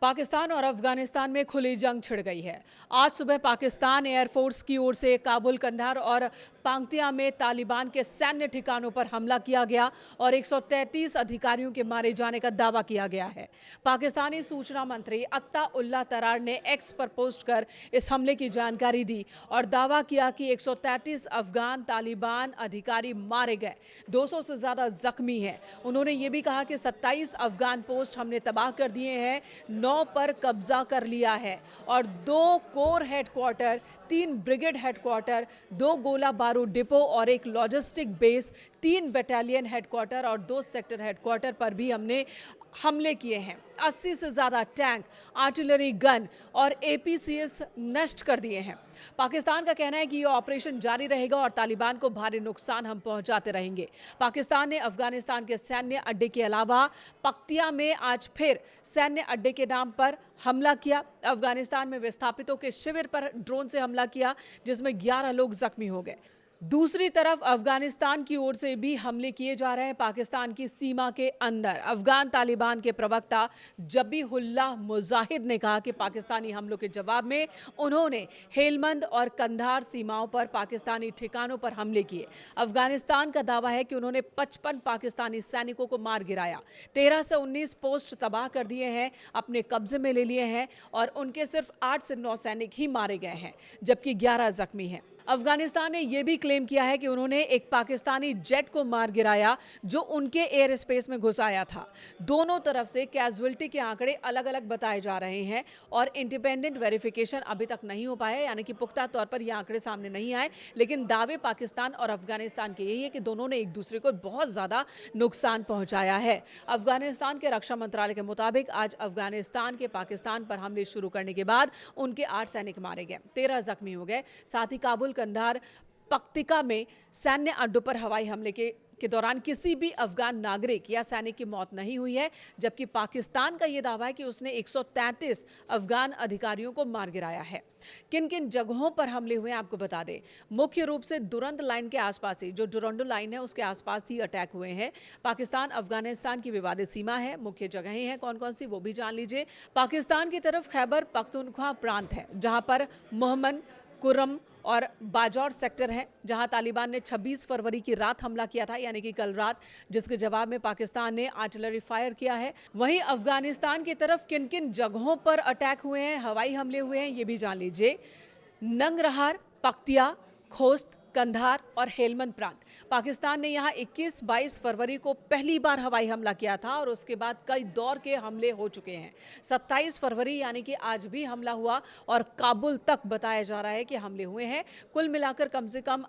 पाकिस्तान और अफगानिस्तान में खुली जंग छिड़ गई है। आज सुबह पाकिस्तान एयरफोर्स की ओर से काबुल, कंधार और पांक्तिया में तालिबान के सैन्य ठिकानों पर हमला किया गया और 133 अधिकारियों के मारे जाने का दावा किया गया है। पाकिस्तानी सूचना मंत्री अत्ता उल्लाह तरार ने एक्स पर पोस्ट कर इस हमले की जानकारी दी और दावा किया कि 133 अफगान तालिबान अधिकारी मारे गए, 200 से ज्यादा जख्मी हैं। उन्होंने ये भी कहा कि 27 अफगान पोस्ट हमने तबाह कर दिए हैं, 9 पर कब्जा कर लिया है और 2 कोर हेडक्वार्टर, 3 ब्रिगेड हेडक्वार्टर, 2 गोला बारूद डिपो और एक लॉजिस्टिक बेस, 3 बटालियन हेडक्वार्टर और 2 सेक्टर हेडक्वार्टर पर भी हमने हमले किए हैं। 80 से ज्यादा टैंक, आर्टिलरी गन और एपीसीएस नष्ट कर दिए हैं। पाकिस्तान का कहना है कि यह ऑपरेशन जारी रहेगा और तालिबान को भारी नुकसान हम पहुंचाते रहेंगे। पाकिस्तान ने अफगानिस्तान के सैन्य अड्डे के अलावा पख्तिया में आज फिर सैन्य अड्डे के नाम पर हमला किया। अफगानिस्तान में विस्थापितों के शिविर पर ड्रोन से हमला किया, जिसमें 11 लोग जख्मी हो गए। दूसरी तरफ अफगानिस्तान की ओर से भी हमले किए जा रहे हैं पाकिस्तान की सीमा के अंदर। अफगान तालिबान के प्रवक्ता जबीहुल्लाह मुजाहिद ने कहा कि पाकिस्तानी हमलों के जवाब में उन्होंने हेलमंद और कंधार सीमाओं पर पाकिस्तानी ठिकानों पर हमले किए। अफगानिस्तान का दावा है कि उन्होंने 55 पाकिस्तानी सैनिकों को मार गिराया, 13 से 19 पोस्ट तबाह कर दिए हैं, अपने कब्जे में ले लिए हैं और उनके सिर्फ 8 से 9 सैनिक ही मारे गए हैं, जबकि 11 जख्मी हैं। अफगानिस्तान ने यह भी क्लेम किया है कि उन्होंने एक पाकिस्तानी जेट को मार गिराया जो उनके एयर स्पेस में घुस आया था। दोनों तरफ से कैजुअल्टी के आंकड़े अलग अलग बताए जा रहे हैं और इंडिपेंडेंट वेरिफिकेशन अभी तक नहीं हो पाया, यानी कि पुख्ता तौर पर यह आंकड़े सामने नहीं आए। लेकिन दावे पाकिस्तान और अफगानिस्तान के यही है कि दोनों ने एक दूसरे को बहुत ज्यादा नुकसान पहुंचाया है। अफगानिस्तान के रक्षा मंत्रालय के मुताबिक आज अफगानिस्तान के पाकिस्तान पर हमले शुरू करने के बाद उनके 8 सैनिक मारे गए, 13 जख्मी हो गए। साथ ही काबुल, कंधार, पख्तिका में सैन्य अड्डों पर हवाई हमले के दौरान किसी भी अफगान नागरिक या सैनिक की मौत नहीं हुई है, जबकि पाकिस्तान का यह दावा है कि उसने 133 अफगान अधिकारियों को मार गिराया है। किन किन जगहों पर हमले हुए हैं आपको बता दें। मुख्य रूप से दुरंत लाइन के आसपास ही, जो डुरंडो लाइन है उसके आसपास ही अटैक हुए हैं। पाकिस्तान अफगानिस्तान की विवादित सीमा है, मुख्य जगहें हैं कौन कौन सी वो भी जान लीजिए। पाकिस्तान की तरफ खैबर पख्तूनख्वा प्रांत है, जहां पर मोहम्मद, कुर्रम और बाजौर सेक्टर है, जहां तालिबान ने 26 फरवरी की रात हमला किया था, यानी कि कल रात, जिसके जवाब में पाकिस्तान ने आर्टिलरी फायर किया है। वहीं अफगानिस्तान की तरफ किन किन जगहों पर अटैक हुए हैं, हवाई हमले हुए हैं, ये भी जान लीजिए। नंगरहार, पख्तिया, खोस्त, कंधार और हेलमंद प्रांत। पाकिस्तान ने यहां 21-22 फरवरी को पहली बार हवाई हमला किया था और उसके बाद कई दौर के हमले हो चुके हैं। 27 फरवरी यानी कि आज भी हमला हुआ और काबुल तक बताया जा रहा है कि हमले हुए हैं। कुल मिलाकर कम से कम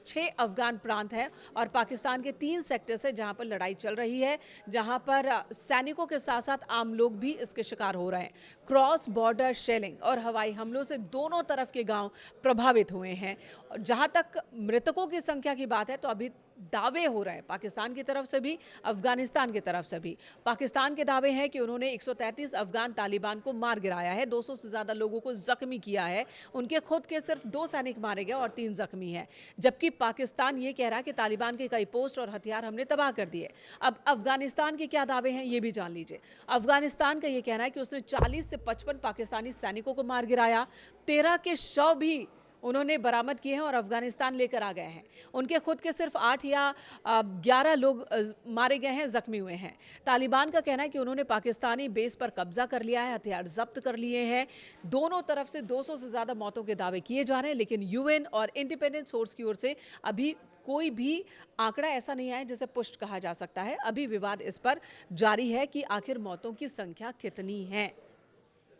6 अफगान प्रांत हैं और पाकिस्तान के 3 सेक्टर्स हैं जहां पर लड़ाई चल रही है, जहां पर सैनिकों के साथ साथ आम लोग भी इसके शिकार हो रहे हैं। क्रॉस बॉर्डर शेलिंग और हवाई हमलों से दोनों तरफ के गाँव प्रभावित हुए हैं। जहां तक मृतकों की संख्या की बात है तो अभी दावे हो रहे हैं पाकिस्तान की तरफ से भी, अफगानिस्तान की तरफ से भी। पाकिस्तान के दावे हैं कि उन्होंने 133 अफगान तालिबान को मार गिराया है, 200 से ज्यादा लोगों को जख्मी किया है, उनके खुद के सिर्फ 2 सैनिक मारे गए और 3 जख्मी हैं। जबकि पाकिस्तान ये कह रहा है कि तालिबान के कई पोस्ट और हथियार हमने तबाह कर दिए। अब अफगानिस्तान के क्या दावे हैं ये भी जान लीजिए। अफगानिस्तान का ये कहना है कि उसने 40 से 55 पाकिस्तानी सैनिकों को मार गिराया, 13 के शव भी उन्होंने बरामद किए हैं और अफगानिस्तान लेकर आ गए हैं। उनके खुद के सिर्फ 8 या 11 लोग मारे गए हैं, जख्मी हुए हैं। तालिबान का कहना है कि उन्होंने पाकिस्तानी बेस पर कब्जा कर लिया है, हथियार जब्त कर लिए हैं। दोनों तरफ से 200 से ज़्यादा मौतों के दावे किए जा रहे हैं, लेकिन यूएन और इंडिपेंडेंट सोर्स की ओर से अभी कोई भी आंकड़ा ऐसा नहीं आया जिसे पुष्ट कहा जा सकता है। अभी विवाद इस पर जारी है कि आखिर मौतों की संख्या कितनी है।